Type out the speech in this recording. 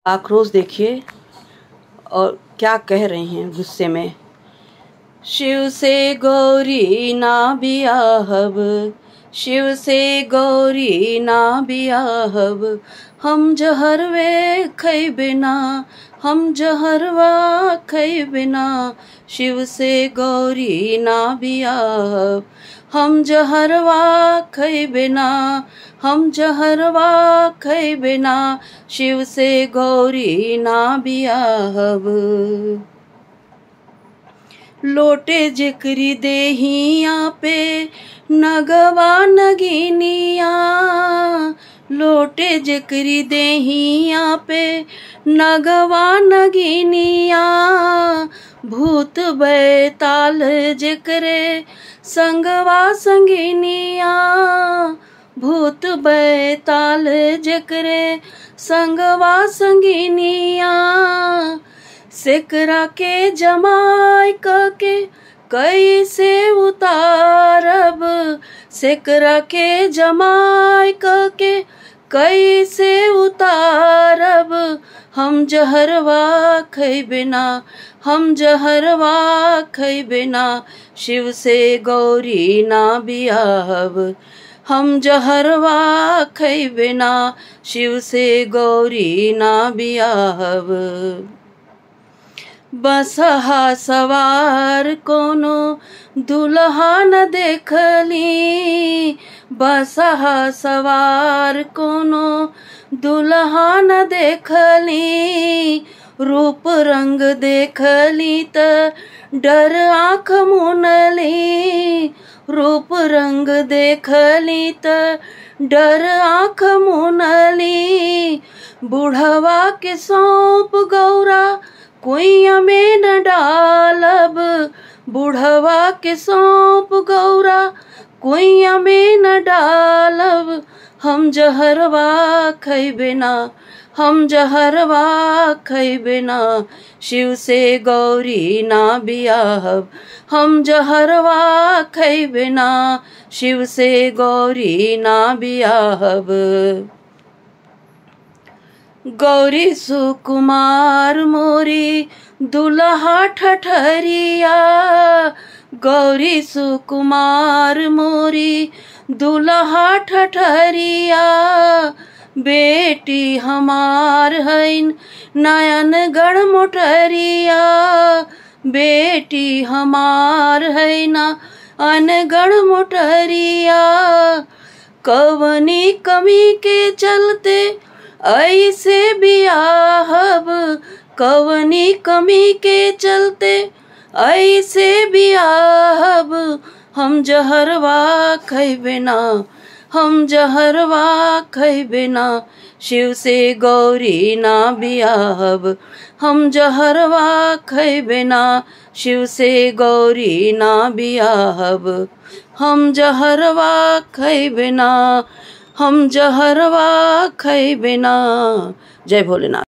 आक्रोश देखिए और क्या कह रही हैं गुस्से में। शिव से गौरी ना बियाहब, शिव से गौरी ना बियाहब, हम जहरवे खैबे ना, हम जहरवा खैबे ना, शिव से गौरी ना बियाहब, हम जहरवा खैबे ना, हम जहरवा खैबे ना, शिव से गौरी ना बियाहब। लोटे जिक्री देहिया पे नगवा नगिनिया, लोटे जिक्री देहिया पे नगवा नगिनिया, भूत बैताल जिक्रे संगवा संगिनिया, भूत बैताल जिक्रे संगवा संगिनिया, सिकरा के जमाई के कैसे उतारब, सिकरा के जमाई के कैसे उतारब, हम जहरवा खैबे ना, हम जहरवा खैबे ना, शिव से गौरी ना बियाहब, हम जहरवा खैबे ना, शिव से गौरी ना बियाहब। बसहा सवार कोनो दुल्हा न देखली, बसहा सवार कोनो दुल्हा न देखली, रूप रंग देखली त डर आँख मुनली, रूप रंग देखली त डर आँख मुनली, बुढ़वा के सौंप गौरा कुइया में न डालब, बुढ़वा के सौंप गौरा कुइया में न डालब, हम जहरवा खैबे ना, हम जहरवा खैबे ना, शिव से गौरी ना बियाहब, हम जहरवा खैबे ना, शिव से गौरी ना बियाहब। गौरी सुकुमार मोरी दुल्हा ठठरिया, गौरी सुकुमार मोरी दुल्हा ठठरिया, बेटी हमार हैन नयन गढ़ मोटरिया, बेटी हमार है ना अनगढ़ मोटरिया, कवनी कमी के चलते ऐसे बियाहब, कवनी कमी के चलते ऐसे बियाहब, हम जहरवा खैबे ना, हम जहरवा खैबे ना, शिव से गौरी ना बियाहब, हम जहरवा खैबे ना, शिव से गौरी ना बियाहब, हम जहरवा खैबे ना, हम जहरवा खैबे ना। जय भोलेनाथ।